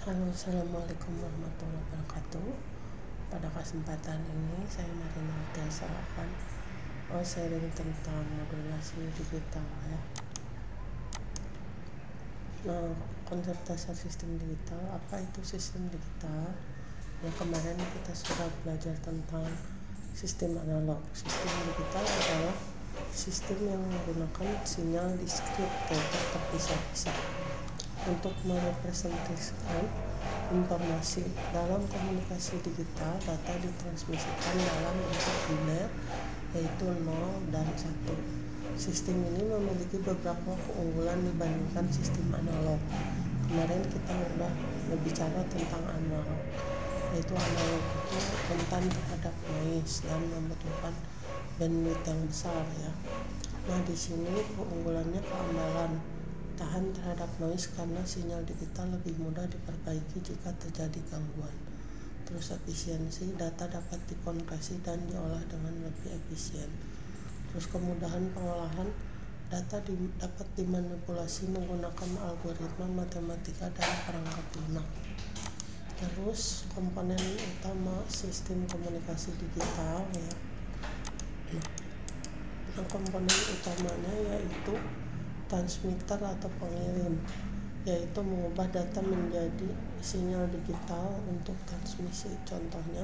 Halo, assalamualaikum warahmatullahi wabarakatuh. Pada kesempatan ini saya Marina Tiasa akan sharing tentang modulasi digital ya. Nah, konsep dasar sistem digital, apa itu sistem digital? Ya, kemarin kita sudah belajar tentang sistem analog. Sistem digital adalah sistem yang menggunakan sinyal diskrit yaitu terpisah-pisah untuk merepresentasikan informasi. Dalam komunikasi digital, data ditransmisikan dalam bentuk biner yaitu 0 dan 1. Sistem ini memiliki beberapa keunggulan dibandingkan sistem analog. Kemarin kita sudah berbicara tentang analog, yaitu analog itu rentan terhadap noise dan membutuhkan bandwidth yang besar ya. Nah, di sini keunggulannya keandalan tahan terhadap noise karena sinyal digital lebih mudah diperbaiki jika terjadi gangguan. Terus efisiensi, data dapat dikompresi dan diolah dengan lebih efisien. Terus kemudahan pengolahan, data dapat dimanipulasi menggunakan algoritma matematika dan perangkat lunak. Terus komponen utama sistem komunikasi digital ya. Nah, komponen utamanya yaitu transmitter atau pengirim, yaitu mengubah data menjadi sinyal digital untuk transmisi. Contohnya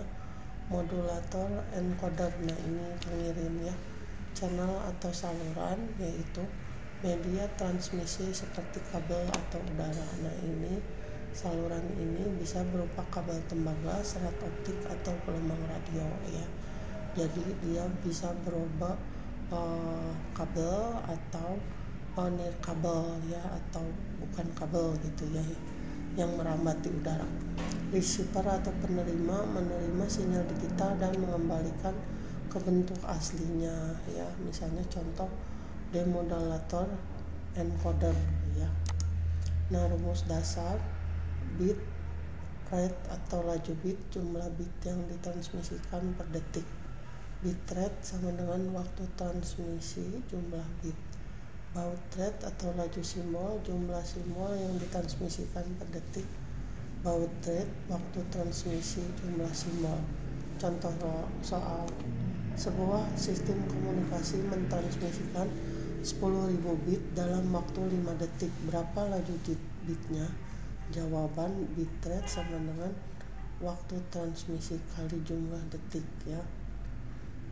modulator, encoder. Nah, ini pengirim ya. Channel atau saluran yaitu media transmisi seperti kabel atau udara. Nah, ini saluran ini bisa berupa kabel tembaga, serat optik atau gelombang radio ya. Jadi dia bisa berubah kabel atau nirkabel ya, atau bukan kabel gitu ya, yang merambat di udara. Receiver atau penerima menerima sinyal digital dan mengembalikan ke bentuk aslinya ya. Misalnya contoh demodulator, encoder ya. Nah, rumus dasar bit rate atau laju bit, jumlah bit yang ditransmisikan per detik. Bit rate sama dengan waktu transmisi jumlah bit. Baud rate atau laju simbol, jumlah simbol yang ditransmisikan per detik. Baud rate, waktu transmisi jumlah simbol. Contoh soal, sebuah sistem komunikasi mentransmisikan 10.000 bit dalam waktu 5 detik. Berapa laju bitnya? Jawaban bit rate sama dengan waktu transmisi kali jumlah detik ya.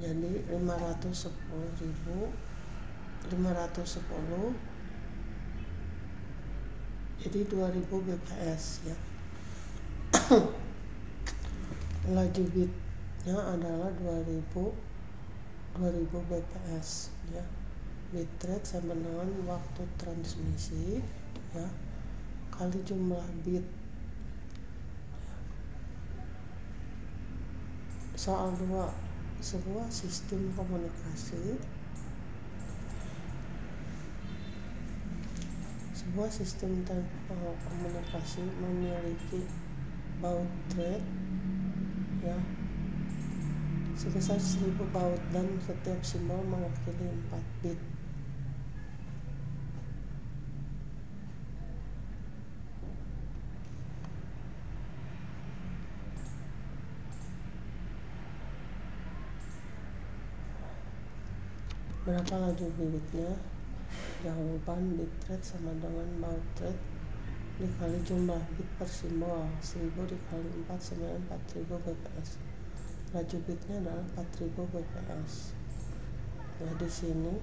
Jadi 510 jadi 2000 bps ya. Laju bitnya adalah 2000 bps ya. Bitrate sama dengan waktu transmisi ya kali jumlah bit. Soal 2, sebuah sistem komunikasi memiliki baud rate ya sebesar 1000 baud dan setiap simbol mewakili 4 bit. Berapa laju bitnya? Jawaban bitrate sama dengan baud rate dikali jumlah bit per simbol. 1000 dikali 4 sama dengan 4000 bps. Laju bitnya adalah 4000 bps. Nah, di sini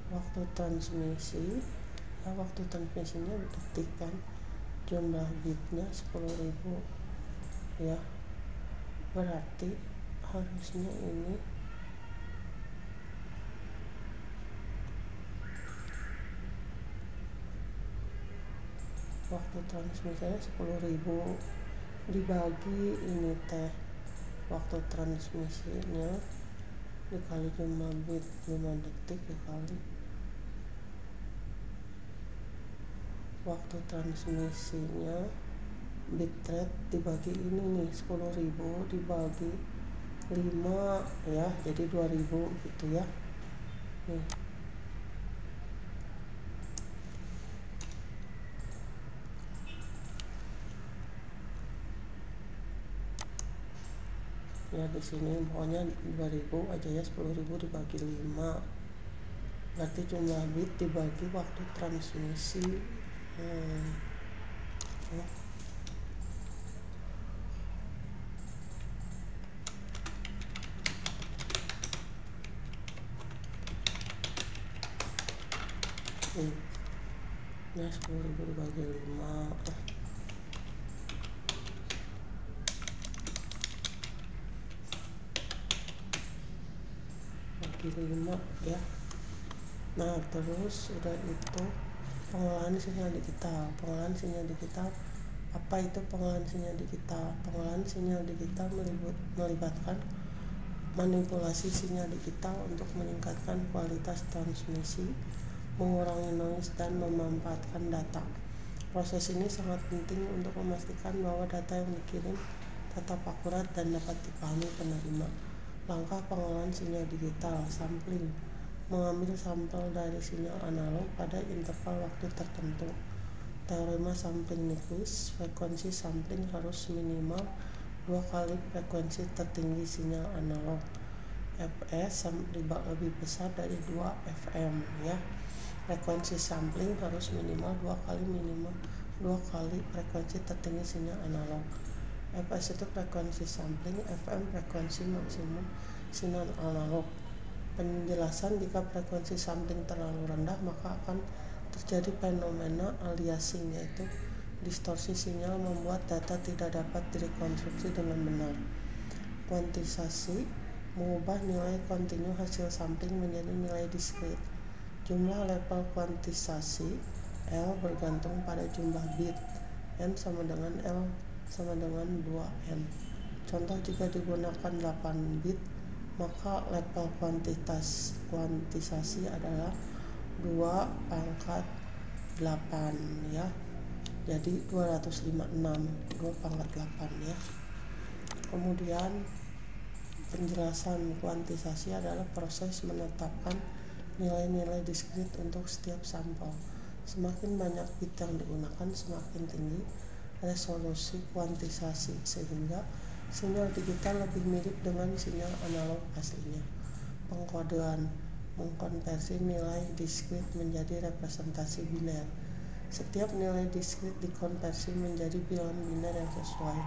waktu transmisinya detik kan, jumlah bitnya 10.000 ya. Berarti harusnya ini waktu transmisinya 10.000 dibagi ini teh waktu transmisinya dikali jumlah bit 5 detik dikali waktu transmisinya, bitrate dibagi ini nih 10.000 dibagi 5 ya, jadi 2000 gitu ya. Nih. Ya di sini pokoknya 2000 aja ya, 10.000 dibagi 5 berarti jumlah bit dibagi waktu transmisi. Ya. Ya 10.000 dibagi 5 bagi 5 ya. Nah terus udah itu pengolahan sinyal digital. Pengolahan sinyal digital, apa itu pengolahan sinyal digital? Pengolahan sinyal digital melibatkan manipulasi sinyal digital untuk meningkatkan kualitas transmisi, mengurangi noise, dan memanfaatkan data. Proses ini sangat penting untuk memastikan bahwa data yang dikirim tetap akurat dan dapat dipahami penerima. Langkah pengolahan sinyal digital: sampling, mengambil sampel dari sinyal analog pada interval waktu tertentu. Teorema sampling Nyquist, frekuensi sampling harus minimal 2 kali frekuensi tertinggi sinyal analog. Fs lebih besar dari 2 FM ya. Frekuensi sampling harus minimal 2 kali frekuensi tertinggi sinyal analog. Fs itu frekuensi sampling, Fm frekuensi maksimum sinyal analog. Penjelasan: jika frekuensi sampling terlalu rendah maka akan terjadi fenomena aliasing, yaitu distorsi sinyal membuat data tidak dapat direkonstruksi dengan benar. Kuantisasi, mengubah nilai kontinu hasil sampling menjadi nilai diskrit. Jumlah level kuantisasi L bergantung pada jumlah bit. N sama dengan L sama dengan 2N. Contoh, jika digunakan 8 bit maka level kuantisasi adalah 2 pangkat 8 ya. Jadi 256, 2 pangkat 8 ya. Kemudian penjelasan kuantisasi adalah proses menetapkan nilai-nilai diskrit untuk setiap sampel. Semakin banyak bit yang digunakan, semakin tinggi resolusi kuantisasi, sehingga sinyal digital lebih mirip dengan sinyal analog aslinya. Pengkodean, mengkonversi nilai diskrit menjadi representasi biner. Setiap nilai diskrit dikonversi menjadi bilangan biner yang sesuai.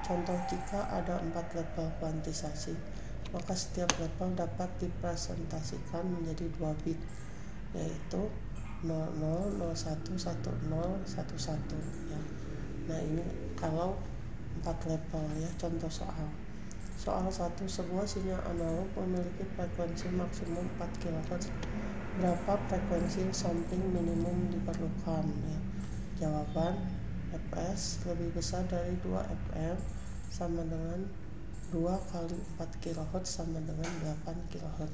Contoh, jika ada 4 level kuantisasi, maka setiap level dapat dipresentasikan menjadi 2 bit, yaitu 00, 01, 10, 11 ya. Nah ini kalau 4 level ya. Contoh soal 1, sebuah sinyal analog memiliki frekuensi maksimum 4 kHz. Berapa frekuensi sampling minimum diperlukan ya? Jawaban: Fs lebih besar dari 2 FM sama dengan 2 kali 4 kHz sama dengan 8 kHz.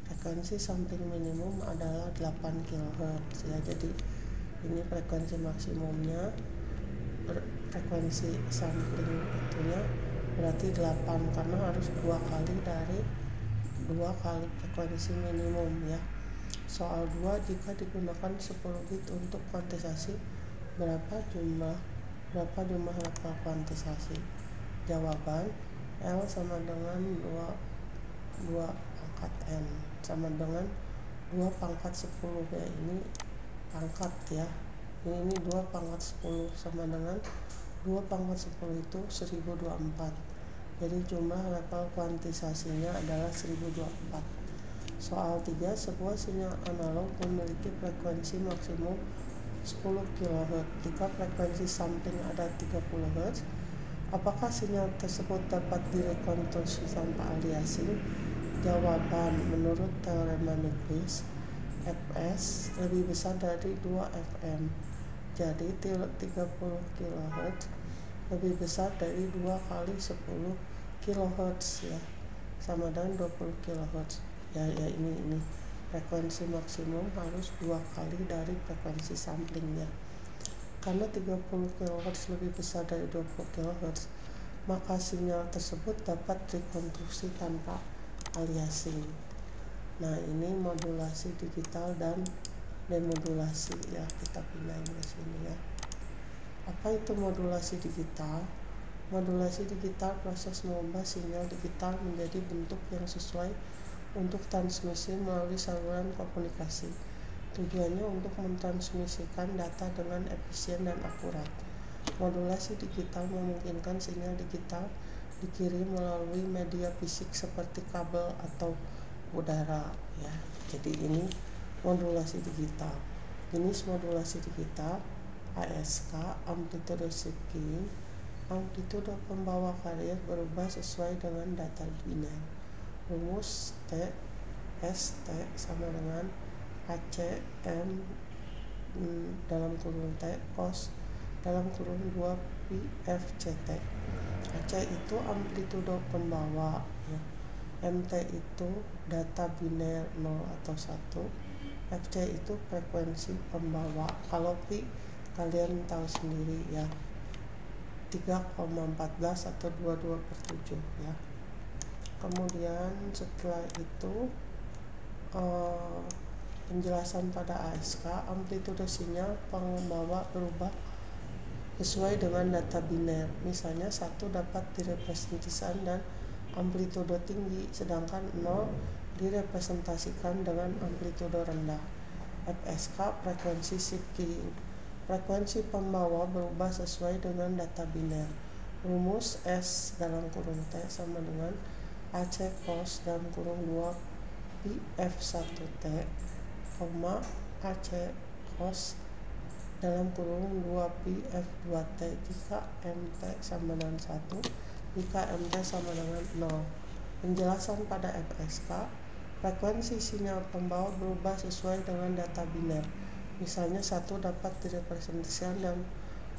Frekuensi sampling minimum adalah 8 kHz ya. Jadi ini frekuensi maksimumnya, frekuensi sampling itunya berarti 8 karena harus 2 kali dari 2 kali frekuensi minimum ya. Soal 2, jika digunakan 10 bit untuk kuantisasi, berapa jumlah level kuantisasi? Jawaban: L sama dengan 2 pangkat N sama dengan 2 pangkat 10 ya. Ini pangkat ya. Ini 2 pangkat 10 sama dengan 2 pangkat 10 itu 1024. Jadi jumlah level kuantisasinya adalah 1024. Soal 3, sebuah sinyal analog memiliki frekuensi maksimum 10 kHz. Jika frekuensi sampling ada 30 Hz, apakah sinyal tersebut dapat direkonstruksi tanpa aliasing? Jawaban: menurut teorema Nyquist, Fs lebih besar dari 2 FM. Jadi 30 kHz lebih besar dari 2 kali 10 kHz ya, sama dengan 20 kHz. Ya ini frekuensi maksimum harus 2 kali dari frekuensi samplingnya. Karena 30 kHz lebih besar dari 20 kHz, maka sinyal tersebut dapat rekonstruksi tanpa aliasing. Nah ini modulasi digital dan demodulasi ya. Kita pindahin ke sini ya. Apa itu modulasi digital? Modulasi digital proses mengubah sinyal digital menjadi bentuk yang sesuai untuk transmisi melalui saluran komunikasi. Tujuannya untuk mentransmisikan data dengan efisien dan akurat. Modulasi digital memungkinkan sinyal digital dikirim melalui media fisik seperti kabel atau udara, ya. Jadi ini modulasi digital. Jenis modulasi digital: ASK, amplitude shifting. Amplitude pembawa carrier berubah sesuai dengan data biner. Rumus T ST sama dengan AC M dalam kurung T cos dalam kurung 2 pi F CT. AC itu amplitude pembawa, ya. MT itu data biner 0 atau 1. FC itu frekuensi pembawa. Kalau pi kalian tahu sendiri, ya, 3,14 atau 22/7, ya. Kemudian setelah itu penjelasan pada ASK. Amplitude sinyal pembawa berubah sesuai dengan data biner. Misalnya 1 dapat direpresentasikan dan amplitude tinggi, sedangkan 0 direpresentasikan dengan amplitude rendah. FSK frekuensi shifting. Frekuensi pembawa berubah sesuai dengan data biner. Rumus S dalam kurung T sama dengan AC cos dalam kurung 2 pi F1T, AC cos dalam kurung 2 pi F2T jika MT sama dengan 1, jika MT sama dengan 0. Penjelasan pada FSK. Frekuensi sinyal pembawa berubah sesuai dengan data biner. Misalnya 1 dapat direpresentasikan dengan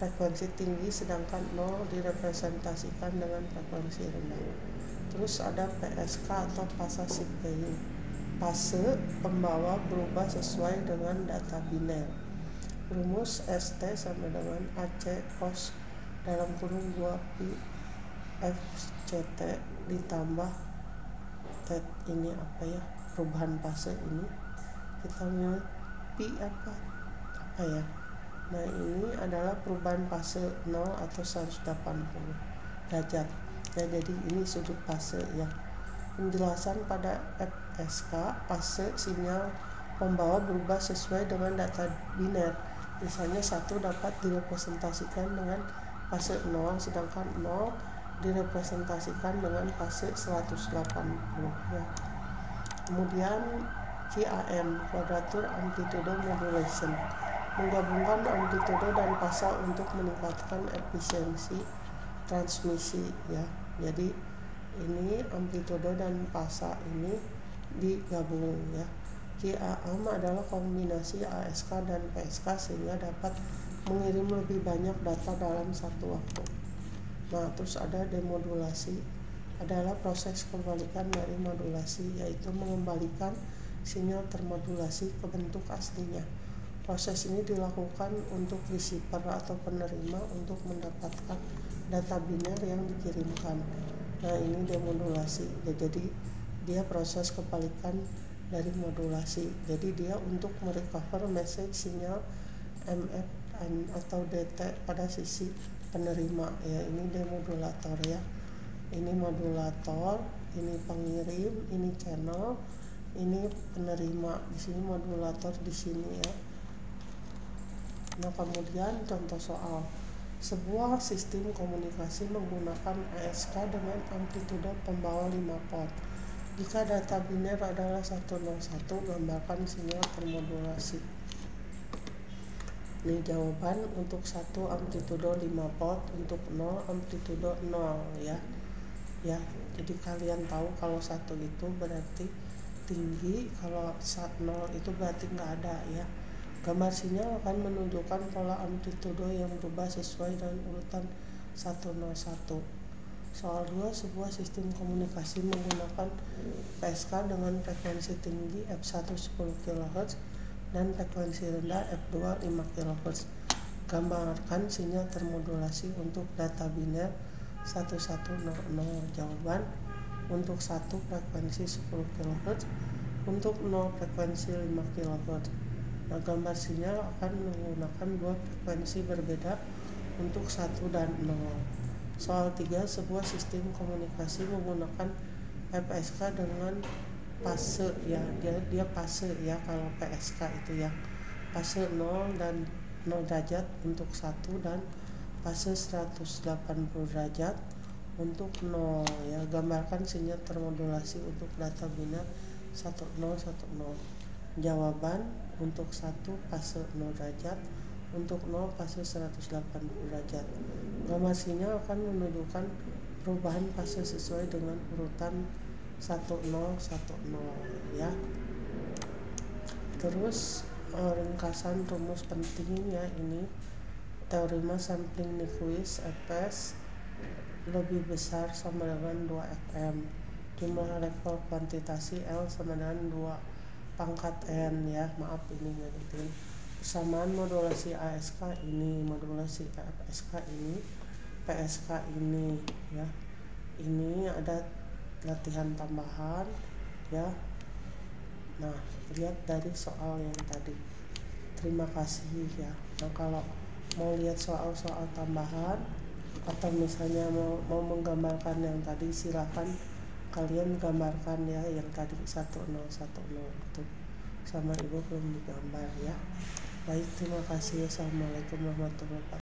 frekuensi tinggi, sedangkan 0 direpresentasikan dengan frekuensi rendah. Terus ada PSK atau fase shifting. Fase pembawa berubah sesuai dengan data biner. Rumus ST sama dengan AC cos dalam kurung 2 pi F CT ditambah T ini apa, ya, perubahan fase ini kita punya pi apa ya. Nah, ini adalah perubahan fase 0 atau 180 derajat. Ya, jadi ini sudut fase, ya. Penjelasan pada FSK. Fase sinyal pembawa berubah sesuai dengan data biner. Misalnya 1 dapat direpresentasikan dengan fase 0, sedangkan 0 direpresentasikan dengan fase 180, ya. Kemudian QAM, Quadrature Amplitude Modulation, menggabungkan amplitude dan fase untuk meningkatkan efisiensi transmisi, ya. Jadi ini amplitude dan fase ini digabung, ya. QAM adalah kombinasi ASK dan PSK sehingga dapat mengirim lebih banyak data dalam satu waktu. Nah, terus ada demodulasi, adalah proses kebalikan dari modulasi, yaitu mengembalikan sinyal termodulasi ke bentuk aslinya. Proses ini dilakukan untuk receiver atau penerima untuk mendapatkan data biner yang dikirimkan. Nah, ini demodulasi. Jadi dia proses kebalikan dari modulasi. Jadi dia untuk merecover message sinyal MF atau DT pada sisi penerima, ya. Ini demodulator, ya. Ini modulator, ini pengirim, ini channel, ini penerima. Di sini modulator di sini, ya. Nah, kemudian contoh soal. Sebuah sistem komunikasi menggunakan ASK dengan amplitude pembawa 5 volt. Jika data biner adalah 101, gambarkan sinyal termodulasi. Ini jawaban untuk 1 amplitude 5 volt, untuk 0 amplitude 0, ya. Ya, jadi kalian tahu kalau 1 itu berarti tinggi, kalau 0 itu berarti nggak ada, ya. Gambar sinyal akan menunjukkan pola amplitude yang berubah sesuai dengan urutan 101. Soal 2, sebuah sistem komunikasi menggunakan PSK dengan frekuensi tinggi F1 10 kHz dan frekuensi rendah F2 5 kHz. Gambarkan sinyal termodulasi untuk data biner 1100. Jawaban untuk 1 frekuensi 10 kHz, untuk 0 frekuensi 5 kHz. Nah, gambar sinyal akan menggunakan 2 frekuensi berbeda untuk 1 dan 0. Soal 3, sebuah sistem komunikasi menggunakan PSK dengan fase ya, dia fase ya. Kalau PSK itu ya fase 0 dan 0 derajat untuk 1 dan fase 180 derajat untuk 0 ya. Gambarkan sinyal termodulasi untuk data biner 1010. Jawaban untuk 1 fase 0 derajat, untuk 0 fase 180 derajat. Gambar sinyal akan menunjukkan perubahan fase sesuai dengan urutan 1010 ya. Terus ringkasan rumus pentingnya ini teorema sampling Nyquist Fs lebih besar sama dengan 2 fm. Jumlah level kuantitasi L sama dengan 2 pangkat N ya. Maaf ini ngeditin. Persamaan modulasi ASK ini, modulasi ASK ini, PSK ini ya. Ini ada latihan tambahan ya. Nah, lihat dari soal yang tadi. Terima kasih ya. Nah, kalau mau lihat soal-soal tambahan atau misalnya mau menggambarkan yang tadi, silakan kalian gambarkan ya yang tadi 1010 itu sama ibu belum digambar ya. Baik, terima kasih. Assalamualaikum warahmatullahi wabarakatuh.